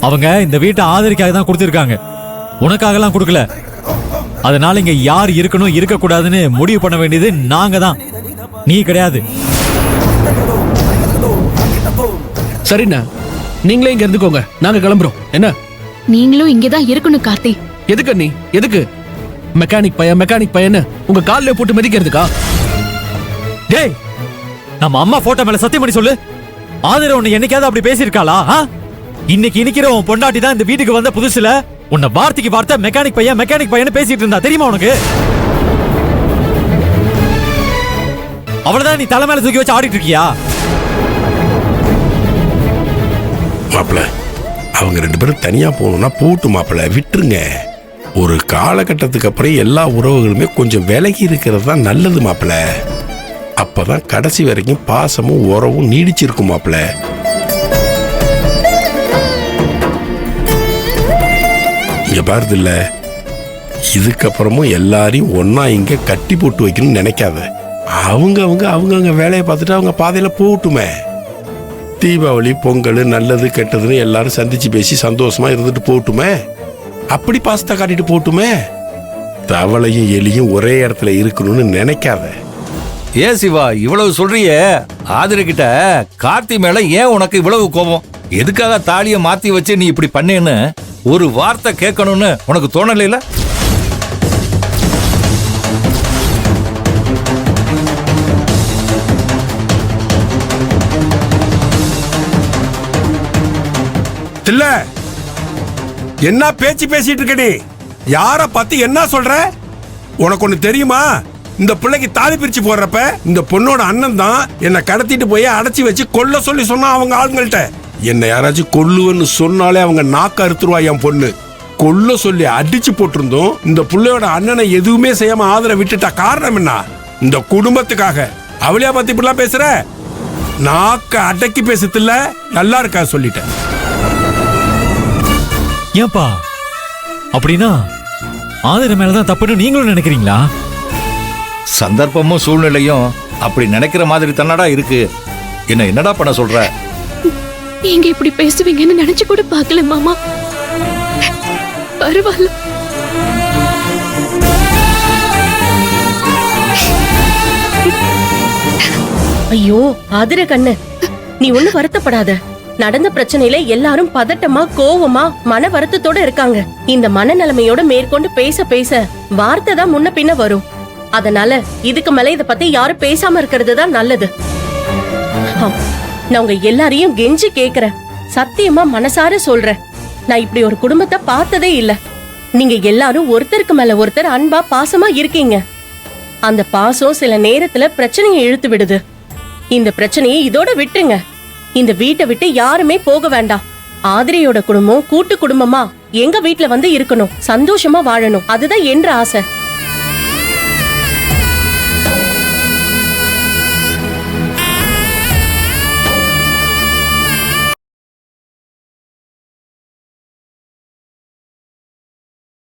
அவங்க இந்த வீட்டை ஆதரிக்காக தான் கொடுத்திருக்காங்க, உனக்காக எல்லாம் கொடுக்கல. அதனால இங்க யார் இருக்கணும் இருக்கக்கூடாதுன்னு முடிவு பண்ண வேண்டியது நாங்க தான், நீ கிடையாது. சரிண்ணா, நீங்களே இங்க இருந்துக்கோங்க, நாங்க கிளம்புறோம். என்ன நீங்களும் இங்கதான் இருக்கணும் கார்த்தி. எதுக்கு நீ எதுக்கு மெக்கானிக் பையன் உங்க கால்ல போட்டு மிதிக்கிறதுக்கா? டேய், நம்ம அம்மா போட்டோ மேல சத்தியம் பண்ணி சொல்லு, ஆதிர உன்னை என்னைக்காவது அப்படி பேசியிருக்காளா? இன்னைக்கு இனிக்கிற உன் பொண்டாட்டி தான் இந்த வீட்டுக்கு வந்த புதுசுல உன்னை வார்த்தைக்கு வார்த்தை மெக்கானிக் பையன் பேசிட்டு இருந்தா, தெரியுமா உனக்கு? அவ்வளவுதான் நீ தலை மேல தூக்கி வச்சு ஆடிட்டு இருக்கியா? மாப்பிள்ள, அவங்க 2 பேரும் தனியா போகணும்னா போட்டு மாப்பிள்ள, விட்டுருங்க. ஒரு காலகட்டத்துக்கு அப்புறம் எல்லா உறவுகளுமே கொஞ்சம் விலகி இருக்கிறது தான் நல்லது மாப்பிள்ள. அப்பதான் கடைசி வரைக்கும் பாசமும் உறவும் நீடிச்சிருக்கும் மாப்பிள்ள. இங்க பாருது இல்ல, இதுக்கப்புறமும் எல்லாரையும் ஒன்னா இங்க கட்டி போட்டு வைக்கணும்னு நினைக்காத. அவங்க வேலையை பார்த்துட்டு அவங்க பாதையில போகட்டுமே. தீபாவளி, பொங்கல், நல்லது கெட்டதுன்னு எல்லாரும் சந்திச்சு பேசி சந்தோஷமா இருந்துட்டு போகட்டுமே. அப்படி பாசத்தை காட்டிட்டு போகட்டுமே. தவளையும் எலியும் ஒரே இடத்துல இருக்கணும்னு நினைக்காத. ஏன் சிவா இவ்வளவு சொல்றியே? ஆதிர கிட்ட கார்த்தி மேல ஏன் உனக்கு இவ்வளவு கோபம்? எதுக்காக தாலியை மாத்தி வச்சு நீ இப்படி பண்ணேன்னு ஒரு வார்த்தை கேட்கணும்னு உனக்கு தோணல? இல்ல, என்ன பேச்சு பேசிட்டு இருக்க நீ? யார பத்தி என்ன சொல்ற? உனக்கு ஒண்ணு தெரியுமா? இந்த பிள்ளைக்கு தாலி பிரிச்சு போடுறப்ப இந்த பொண்ணோட அண்ணன் தான் என்ன கடத்திட்டு போய் அடைச்சி வச்சு கொல்ல சொல்லி சொன்னா அவங்க ஆளுங்கள்ட்ட. என்ன யாராச்சும் கொல்லுவன்னு சொன்னாலே அவங்க நாக்க அறுத்துருவா என் பொண்ணு. கொல்ல சொல்லி அடிச்சு போட்டிருந்தோம். இந்த பிள்ளையோட அண்ணனை எதுவுமே செய்யாம ஆதரவு விட்டுட்டா. காரணம் என்ன? இந்த குடும்பத்துக்காக. அவளையா பத்தி இப்படிலாம் பேசுற? நாக்க அடக்கி பேசுறதுல நல்லா இருக்கா சொல்லிட்டேன். ஏன்பா அப்படின்னா ஆதிர மேலதான் தப்புன்னு நீங்களும் நினைக்கிறீங்களா? சந்தர்ப்பமும் சூழ்நிலையும் அப்படி நினைக்கிற மாதிரி தன்னடா இருக்கு. என்னடா பண்ண சொல்ற? நீங்க இப்படி பேசுவீங்கன்னு நினைச்சு கூட பார்க்கல மாமா. பரவாயில்ல. ஐயோ ஆதிர கண்ணு, நீ ஒண்ணு வருத்தப்படாத. நடந்த பிரச்சனையில எல்லாரும் பதட்டமா, கோவமா, மன வருத்தத்தோட இருக்காங்க. இந்த மனநிலைமையோட மேற்கொண்டு பேச பேச வார்த்தை தான் முன்ன பின்ன வரும். அதனால இதுக்கு மேல இத பத்தி யாரும் பேசாம இருக்கிறது தான் நல்லது. நான் உங்க எல்லாரையும் கெஞ்சி கேக்குறேன், சத்தியமா மனசார சொல்றேன். நான் இப்படி ஒரு குடும்பத்தை பார்த்ததே இல்ல. நீங்க எல்லாரும் ஒருத்தருக்கு மேல ஒருத்தர் அன்பா பாசமா இருக்கீங்க. அந்த பாசம் சில நேரத்துல பிரச்சனையை இழுத்து விடுது. இந்த பிரச்சனையை இதோட விட்டுருங்க. இந்த வீட்டை விட்டு யாருமே போக வேண்டாம். ஆதிரையோட குடும்பம் கூட்டு குடும்பமா எங்க வீட்டுல வந்து இருக்கணும், சந்தோஷமா வாழணும். அதுதான் என்ற ஆசை.